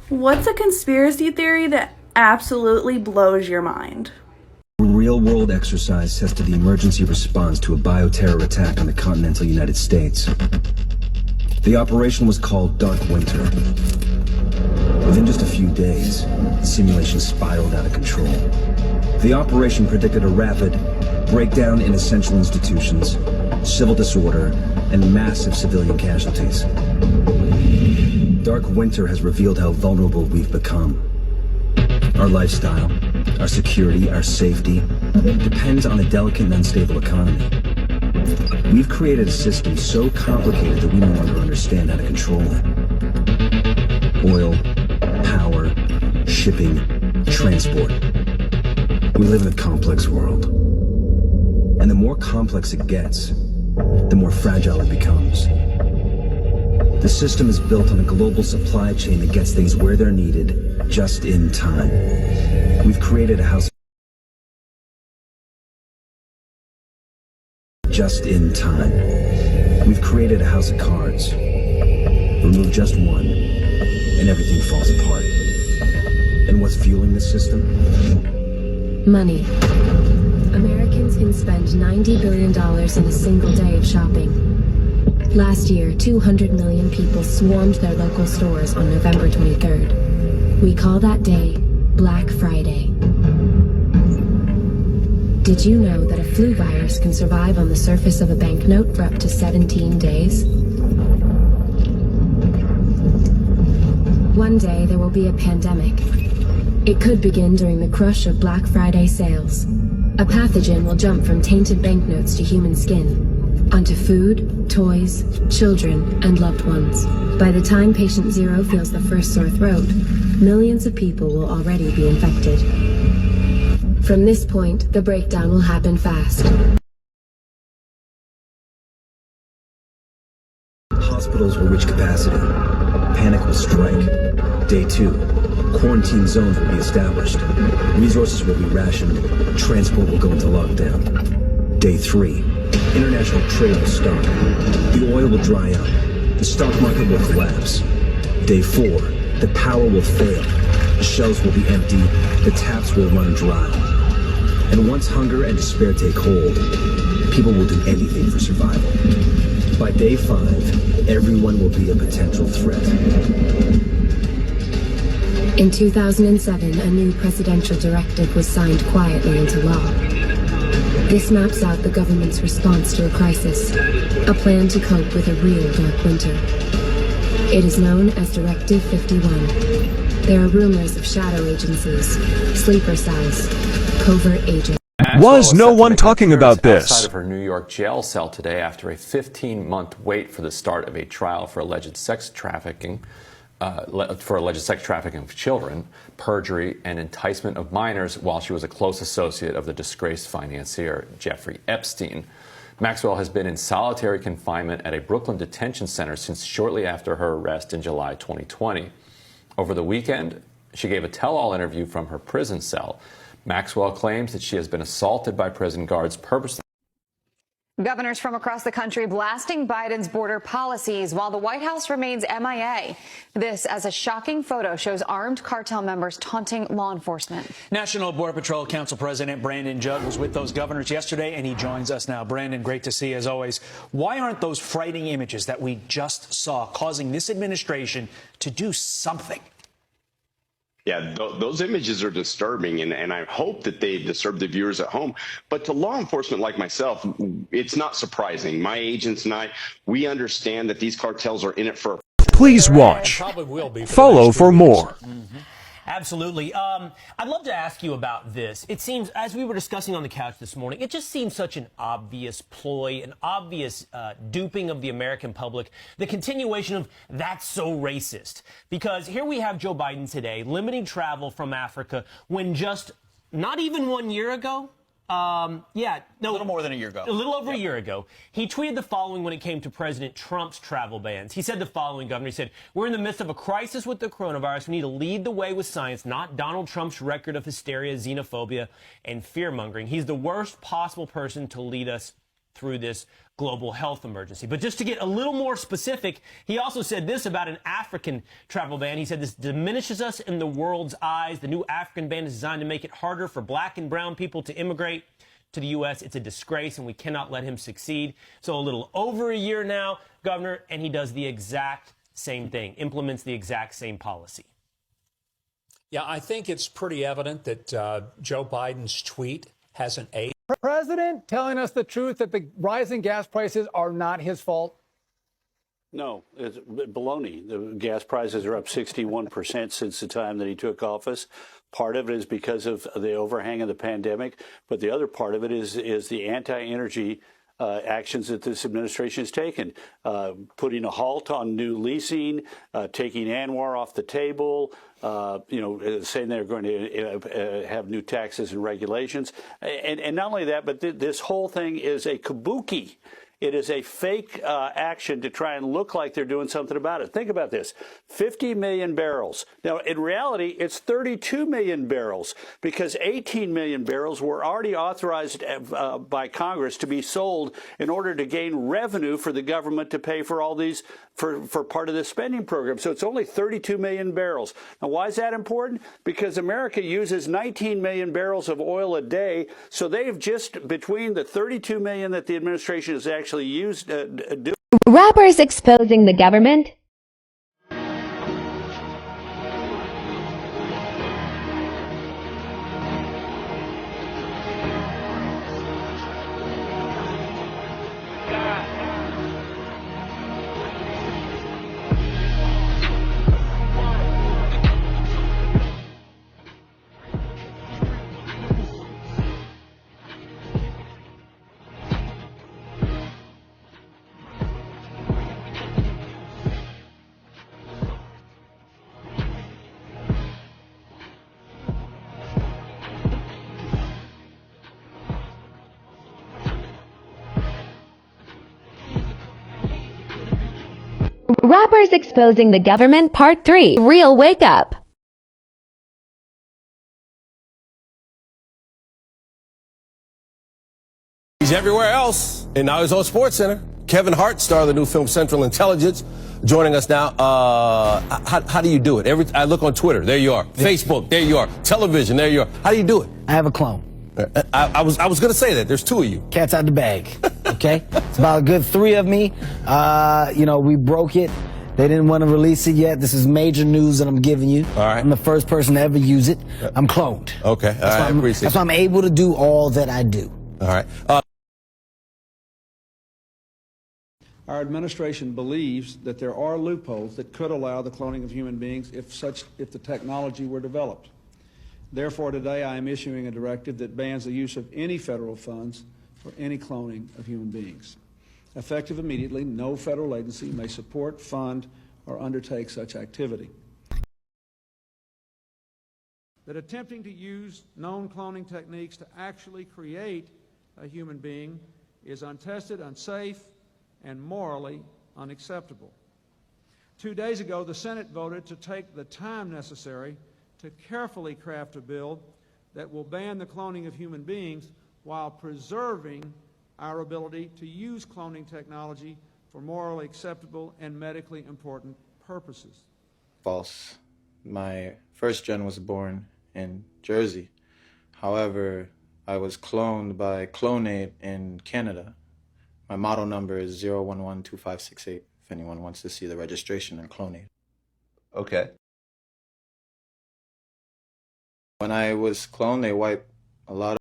What's a conspiracy theory that absolutely blows your mind? A real-world exercise tested the emergency response to a bioterror attack on the continental United States. The operation was called Dark Winter. Within just a few days, the simulation spiraled out of control. The operation predicted a rapid breakdown in essential institutions, civil disorder, and massive civilian casualties. Dark Winter has revealed how vulnerable we've become. Our lifestyle, our security, our safety depends on a delicate and unstable economy. We've created a system so complicated that we no longer understand how to control it. Oil, power, shipping, transport. We live in a complex world. And the more complex it gets, the more fragile it becomes. The system is built on a global supply chain that gets things where they're needed, just in time. We've created a house just in time. We've created a house of cards. Remove just one, and everything falls apart. And what's fueling this system? Money. Americans can spend $90 billion in a single day of shopping. Last year, 200 million people swarmed their local stores on November 23rd. We call that day Black Friday. Did you know that a flu virus can survive on the surface of a banknote for up to 17 days? One day there will be a pandemic. It could begin during the crush of Black Friday sales. A pathogen will jump from tainted banknotes to human skin, onto food, toys, children, and loved ones. By the time patient zero feels the first sore throat, millions of people will already be infected. From this point, the breakdown will happen fast. Hospitals will reach capacity. Panic will strike. Day 2, quarantine zones will be established. Resources will be rationed. Transport will go into lockdown. Day 3, international trade will stop. The oil will dry up. The stock market will collapse. Day 4, the power will fail. The shelves will be empty. The taps will run dry. And once hunger and despair take hold, people will do anything for survival. By day 5, everyone will be a potential threat. In 2007, a new presidential directive was signed quietly into law. This maps out the government's response to a crisis, a plan to cope with a real dark winter. It is known as Directive 51. There are rumors of shadow agencies, sleeper cells, covert agents. Was no one talking about this? Outside of her New York jail cell today after a 15-month wait for the start of a trial for alleged sex trafficking of children, perjury, and enticement of minors while she was a close associate of the disgraced financier Jeffrey Epstein. Maxwell has been in solitary confinement at a Brooklyn detention center since shortly after her arrest in July 2020. Over the weekend, she gave a tell-all interview from her prison cell. Maxwell claims that she has been assaulted by prison guards purposely. Governors from across the country blasting Biden's border policies while the White House remains MIA. This as a shocking photo shows armed cartel members taunting law enforcement. National Border Patrol Council President Brandon Judd was with those governors yesterday, and he joins us now. Brandon, great to see you as always. Why aren't those frightening images that we just saw causing this administration to do something? Yeah, those images are disturbing, and I hope that they disturb the viewers at home. But to law enforcement like myself, it's not surprising. My agents and I, we understand that these cartels are in it for. Please watch. Follow for more. Absolutely. I'd love to ask you about this. It seems, as we were discussing on the couch this morning, it just seems such an obvious ploy, an obvious duping of the American public, the continuation of that's so racist. Because here we have Joe Biden today limiting travel from Africa when just not even 1 year ago, a little more than a year ago. A little over a year ago. He tweeted the following when it came to President Trump's travel bans. He said the following, Governor. He said, "We're in the midst of a crisis with the coronavirus. We need to lead the way with science, not Donald Trump's record of hysteria, xenophobia, and fear-mongering. He's the worst possible person to lead us through this global health emergency. But just to get a little more specific, he also said this about an African travel ban. He said this diminishes us in the world's eyes. The new African ban is designed to make it harder for black and brown people to immigrate to the U.S. It's a disgrace, and we cannot let him succeed. So a little over a year now, Governor, and he does the exact same thing, implements the exact same policy. Yeah, I think it's pretty evident that Joe Biden's tweet has an A. President telling us the truth that the rising gas prices are not his fault? No, it's baloney. The gas prices are up 61% since the time that he took office. Part of it is because of the overhang of the pandemic, but the other part of it is the anti-energy actions that this administration has taken, putting a halt on new leasing, taking ANWR off the table, saying they're going to have new taxes and regulations. And not only that, but this whole thing is a kabuki. It is a fake action to try and look like they're doing something about it. Think about this, 50 million barrels. Now, in reality, it's 32 million barrels because 18 million barrels were already authorized by Congress to be sold in order to gain revenue for the government to pay for all these, for part of the spending program. So it's only 32 million barrels. Now, why is that important? Because America uses 19 million barrels of oil a day. So they've just, between the 32 million that the administration has actually used, Rappers exposing the government. Rappers exposing the government Part 3. Real wake up. He's everywhere else, and now he's on SportsCenter. Kevin Hart, star of the new film Central Intelligence, joining us now. How do you do it? I look on Twitter, there you are. Facebook, there you are. Television, there you are. How do you do it? I have a clone. I was going to say that. There's two of you. Cat's out the bag, okay? It's about a good 3 of me. We broke it. They didn't want to release it yet. This is major news that I'm giving you. All right. I'm the first person to ever use it. I'm cloned. Okay, I appreciate it. That's why I'm able to do all that I do. All right. Our administration believes that there are loopholes that could allow the cloning of human beings if the technology were developed. Therefore, today I am issuing a directive that bans the use of any federal funds for any cloning of human beings. Effective immediately, no federal agency may support, fund, or undertake such activity. That attempting to use known cloning techniques to actually create a human being is untested, unsafe, and morally unacceptable. 2 days ago, the Senate voted to take the time necessary to carefully craft a bill that will ban the cloning of human beings while preserving our ability to use cloning technology for morally acceptable and medically important purposes. False. My first gen was born in Jersey. However, I was cloned by Clonate in Canada. My model number is 0112568, if anyone wants to see the registration in Clonate. Okay. When I was cloned, they wiped a lot